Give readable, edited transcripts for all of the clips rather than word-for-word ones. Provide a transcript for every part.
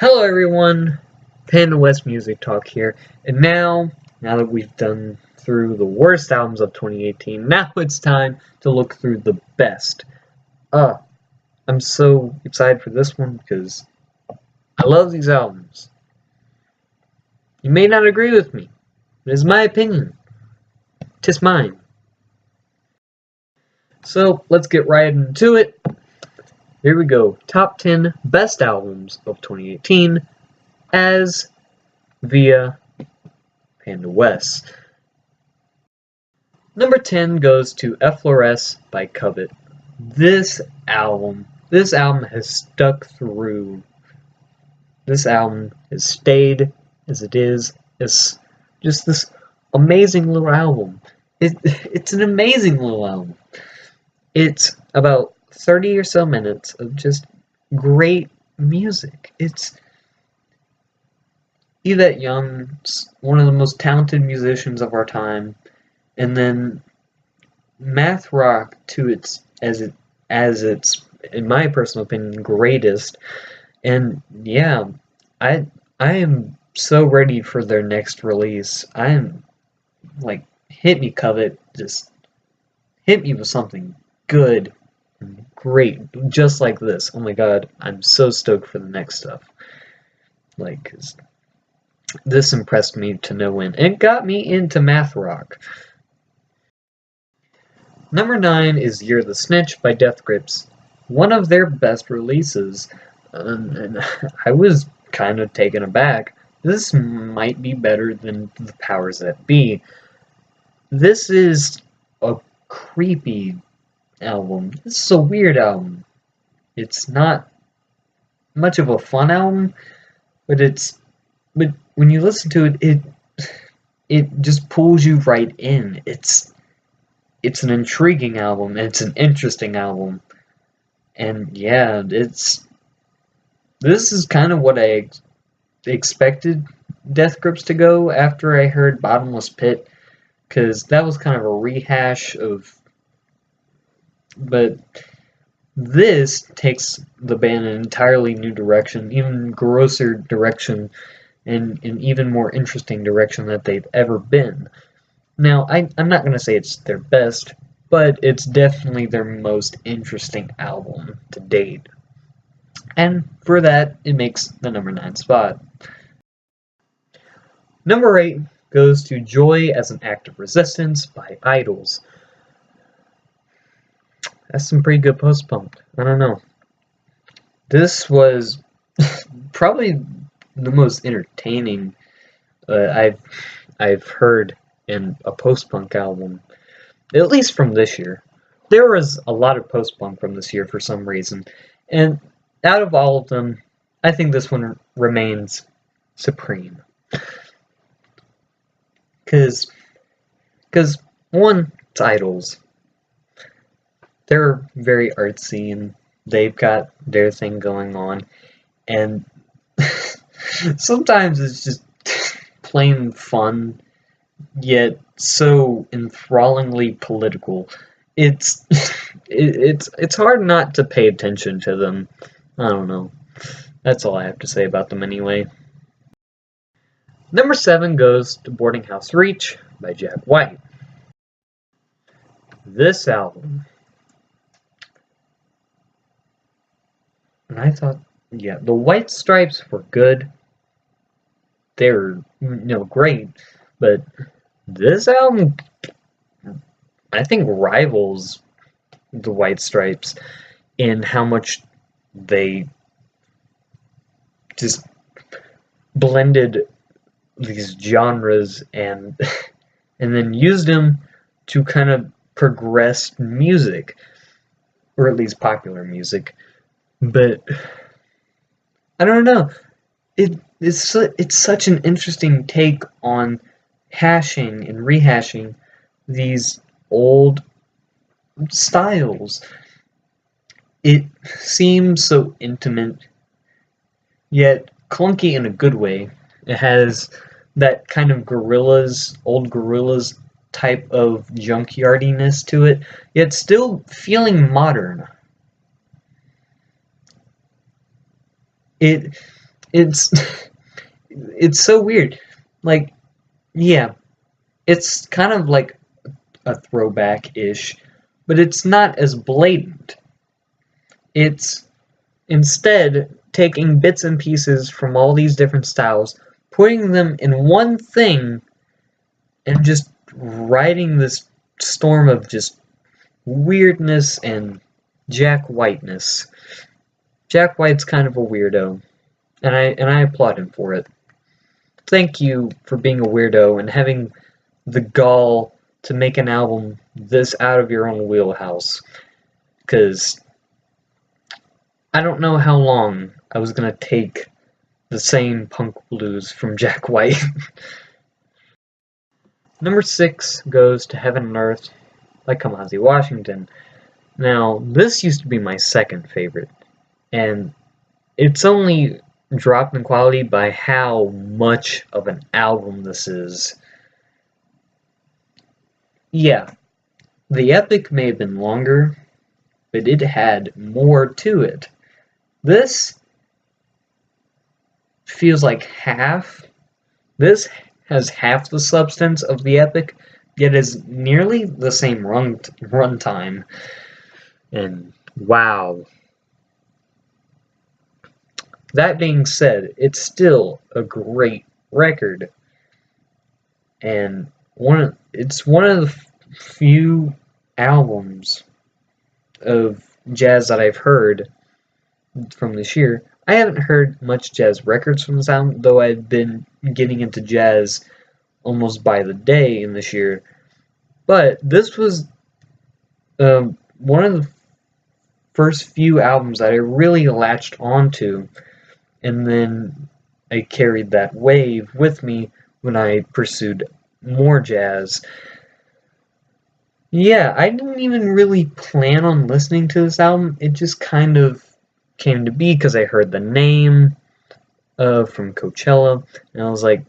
Hello everyone, Panda West Music Talk here, and now that we've done through the worst albums of 2018, now it's time to look through the best. I'm so excited for this one because I love these albums. You may not agree with me, but it's my opinion. 'Tis mine. So let's get right into it. Here we go. Top 10 best albums of 2018 as via Panda West. Number 10 goes to Effloresce by Covet. This album has stuck through. This album has stayed as it is. It's just this amazing little album. It's an amazing little album. It's about 30 or so minutes of just great music. It's Yvette Young's one of the most talented musicians of our time, and then math rock to its in my personal opinion greatest. And yeah, I am so ready for their next release. I am like, hit me, Covet, just hit me with something good and great, just like this. Oh my god, I'm so stoked for the next stuff. Like, 'cause this impressed me to no end. It got me into math rock. Number 9 is Year the Snitch by Death Grips, one of their best releases, and I was kind of taken aback. This might be better than The Powers That Be. This is a creepy album. This is a weird album. It's not much of a fun album, but when you listen to it, it just pulls you right in. It's an intriguing album. It's an interesting album, and yeah, this is kind of what I expected Death Grips to go after I heard Bottomless Pit, because that was kind of a rehash of. But this takes the band in an entirely new direction, even grosser direction, and an even more interesting direction that they've ever been. Now, I'm not going to say it's their best, but it's definitely their most interesting album to date. And for that, it makes the number 9 spot. Number 8 goes to Joy as an Act of Resistance by Idols. That's some pretty good post-punk. I don't know. This was probably the most entertaining I've heard in a post-punk album, at least from this year. There was a lot of post-punk from this year for some reason, and out of all of them, I think this one remains supreme. Because one, it's Idols. They're very artsy and they've got their thing going on, and sometimes it's just plain fun, yet so enthrallingly political. It's hard not to pay attention to them. I don't know. That's all I have to say about them anyway. Number 7 goes to Boarding House Reach by Jack White. This album, and I thought, yeah, the White Stripes were good. They were, great, but this album, I think, rivals the White Stripes in how much they just blended these genres and then used them to kind of progress music, or at least popular music. But I don't know. It's such an interesting take on hashing and rehashing these old styles. It seems so intimate, yet clunky in a good way. It has that kind of old Gorillaz type of junkyardiness to it, yet still feeling modern. It's it's so weird. Like, yeah, it's kind of like a throwback-ish, but it's not as blatant. It's instead taking bits and pieces from all these different styles, putting them in one thing, and just riding this storm of just weirdness and Jack Whiteness. Jack White's kind of a weirdo, and I applaud him for it. Thank you for being a weirdo and having the gall to make an album this out of your own wheelhouse. Because I don't know how long I was gonna take the same punk blues from Jack White. Number 6 goes to Heaven and Earth by Kamasi Washington. Now, this used to be my second favorite, and it's only dropped in quality by how much of an album this is. Yeah, the epic may have been longer, but it had more to it. This feels like half. This has half the substance of the epic, yet is nearly the same runtime. And wow. That being said, it's still a great record. And it's one of the few albums of jazz that I've heard from this year. I haven't heard much jazz records from this album, though I've been getting into jazz almost by the day in this year. But this was one of the first few albums that I really latched onto, and then I carried that wave with me when I pursued more jazz. Yeah, I didn't even really plan on listening to this album. It just kind of came to be because I heard the name from Coachella, and I was like,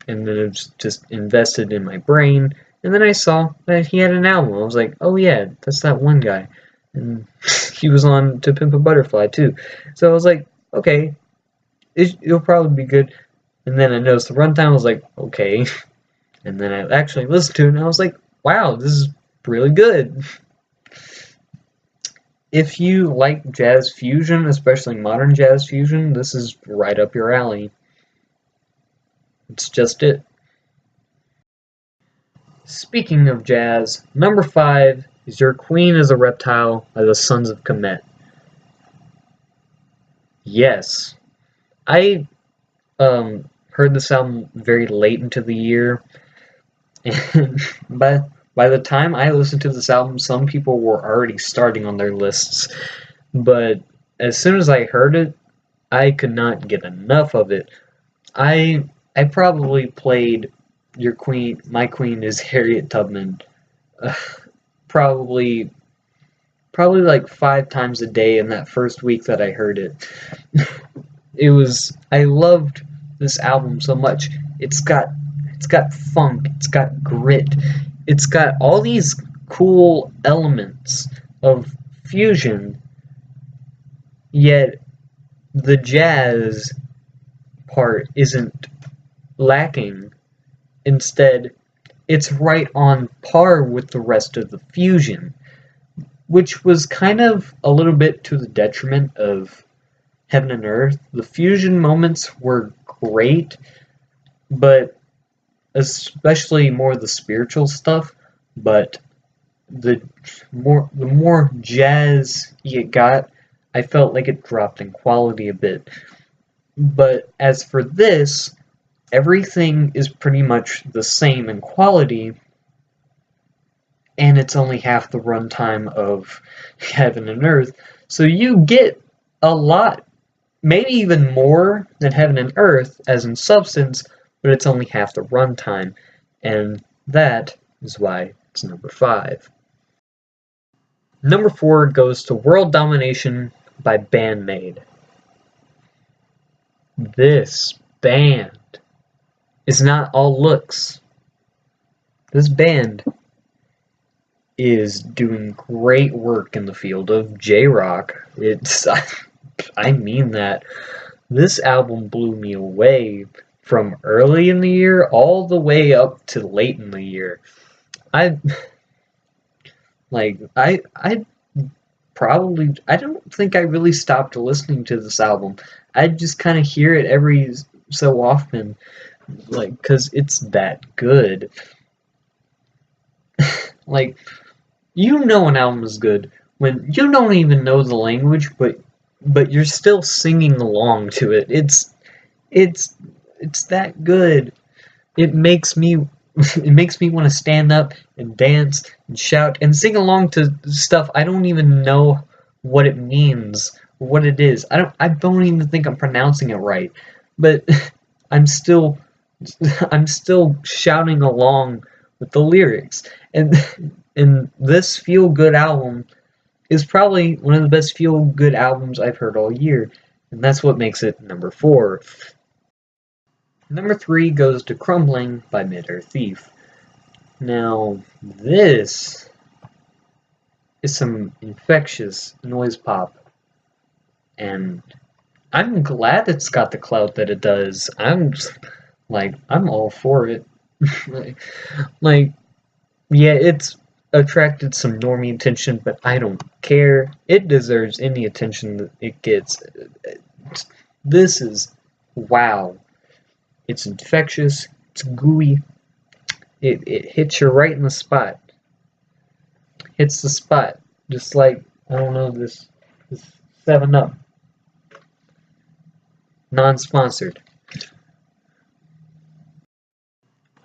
and then it was just invested in my brain. And then I saw that he had an album. I was like, oh yeah, that's that one guy. And he was on To Pimp a Butterfly too. So I was like, okay, it'll probably be good. And then I noticed the runtime. I was like, okay. And then I actually listened to it, and I was like, wow, this is really good. If you like jazz fusion, especially modern jazz fusion, this is right up your alley. It's just it. Speaking of jazz, number 5 is Your Queen is a Reptile by the Sons of Kemet. Yes, I heard this album very late into the year, and by the time I listened to this album, some people were already starting on their lists. But as soon as I heard it, I could not get enough of it. I probably played My Queen is Harriet Tubman, probably like 5 times a day in that first week that I heard it. I loved this album so much. It's got funk, it's got grit, it's got all these cool elements of fusion, yet the jazz part isn't lacking. Instead, it's right on par with the rest of the fusion, which was kind of a little bit to the detriment of Heaven and Earth. The fusion moments were great, but especially more the spiritual stuff, but the more jazz it got, I felt like it dropped in quality a bit. But as for this, everything is pretty much the same in quality, and it's only half the runtime of Heaven and Earth, so you get a lot, maybe even more than Heaven and Earth as in substance, but it's only half the runtime, and that is why it's number 5. Number 4 goes to World Domination by Bandmade. This band is not all looks. This band is doing great work in the field of J-Rock. I mean that. This album blew me away from early in the year all the way up to late in the year. I I probably I don't think I really stopped listening to this album. I just kind of hear it every so often, like, 'cause it's that good. Like, you know an album is good when you don't even know the language, but you're still singing along to it. It's it's that good. It makes me it makes me want to stand up and dance and shout and sing along to stuff I don't even know what it means, what it is. I don't even think I'm pronouncing it right, but I'm still I'm still shouting along with the lyrics. And and this feel good album is probably one of the best feel good albums I've heard all year, and that's what makes it number 4. Number 3 goes to Crumbling by Mid-Air Thief. Now, this is some infectious noise pop, and I'm glad it's got the clout that it does. I'm all for it. like, yeah, it's attracted some normie attention, but I don't care. It deserves any attention that it gets. This is wow. It's infectious, it's gooey, it hits you right in the spot. Hits the spot. Just like, I don't know, this 7-Up. Non-sponsored.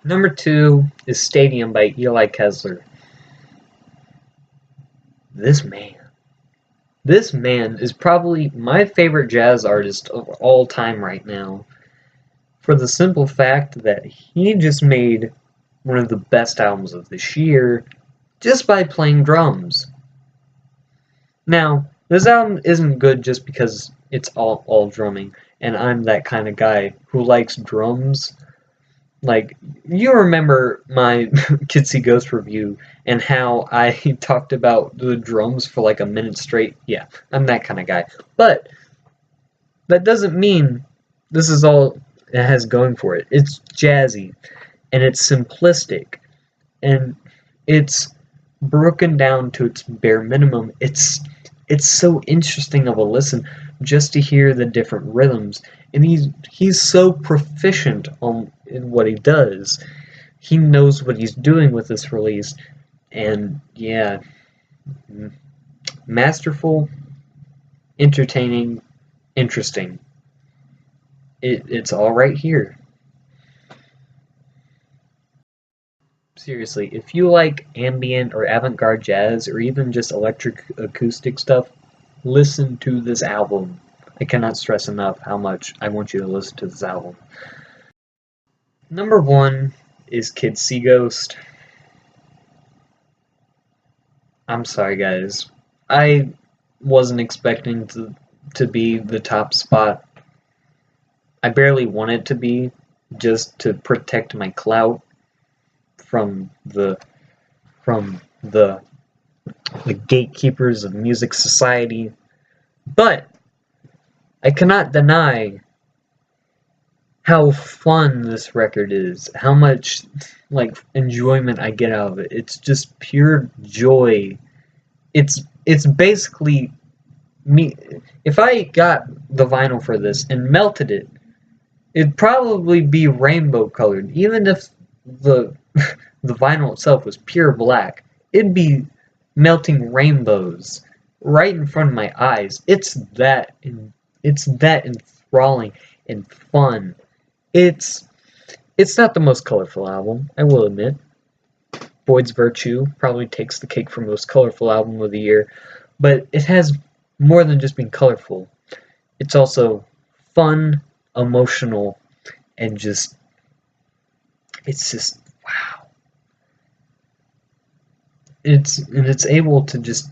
Number 2 is Stadium by Eli Kessler. This man is probably my favorite jazz artist of all time right now, for the simple fact that he just made one of the best albums of this year just by playing drums. Now, this album isn't good just because it's all drumming, and I'm that kind of guy who likes drums. Like, you remember my Kids See Ghosts review and how I talked about the drums for like a minute straight? Yeah, I'm that kind of guy. But that doesn't mean this is all it has going for it. It's jazzy, and it's simplistic, and it's broken down to its bare minimum. It's so interesting of a listen just to hear the different rhythms, and he's so proficient in what he does. He knows what he's doing with this release, and yeah, masterful, entertaining, interesting. It's all right here. Seriously, if you like ambient or avant-garde jazz or even just electric acoustic stuff, listen to this album. I cannot stress enough how much I want you to listen to this album. Number 1 is Kids See Ghost. I'm sorry, guys. I wasn't expecting to be the top spot. I barely want it to be, just to protect my clout from the gatekeepers of music society. But I cannot deny how fun this record is, how much like enjoyment I get out of it. It's just pure joy. It's basically me. If I got the vinyl for this and melted it, it'd probably be rainbow colored. Even if the the vinyl itself was pure black, it'd be melting rainbows right in front of my eyes. It's that enthralling and fun. It's not the most colorful album, I will admit. Boyd's Virtue probably takes the cake for most colorful album of the year, but it has more than just being colorful. It's also fun, emotional, and it's just wow. It's able to just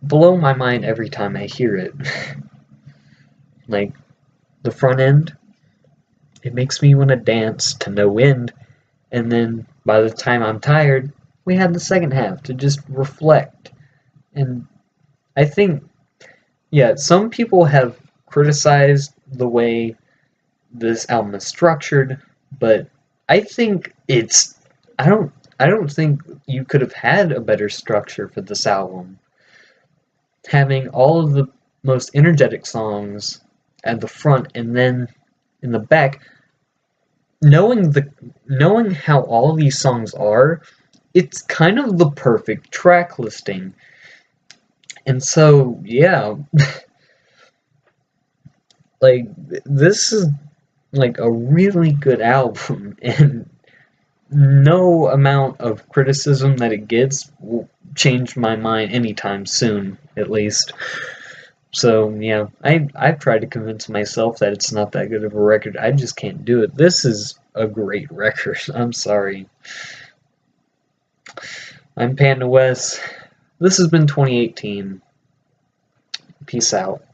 blow my mind every time I hear it. Like, the front end, it makes me want to dance to no end, and then by the time I'm tired, we have the second half to just reflect. And I think, yeah, some people have criticized the way this album is structured, but I think it's I don't think you could have had a better structure for this album. Having all of the most energetic songs at the front and then in the back, knowing how all of these songs are, it's kind of the perfect track listing. And so, yeah, like this is like a really good album, and no amount of criticism that it gets will change my mind anytime soon, at least. So yeah, I've tried to convince myself that it's not that good of a record. I just can't do it. This is a great record. I'm sorry. I'm Panda West. This has been 2018. Peace out.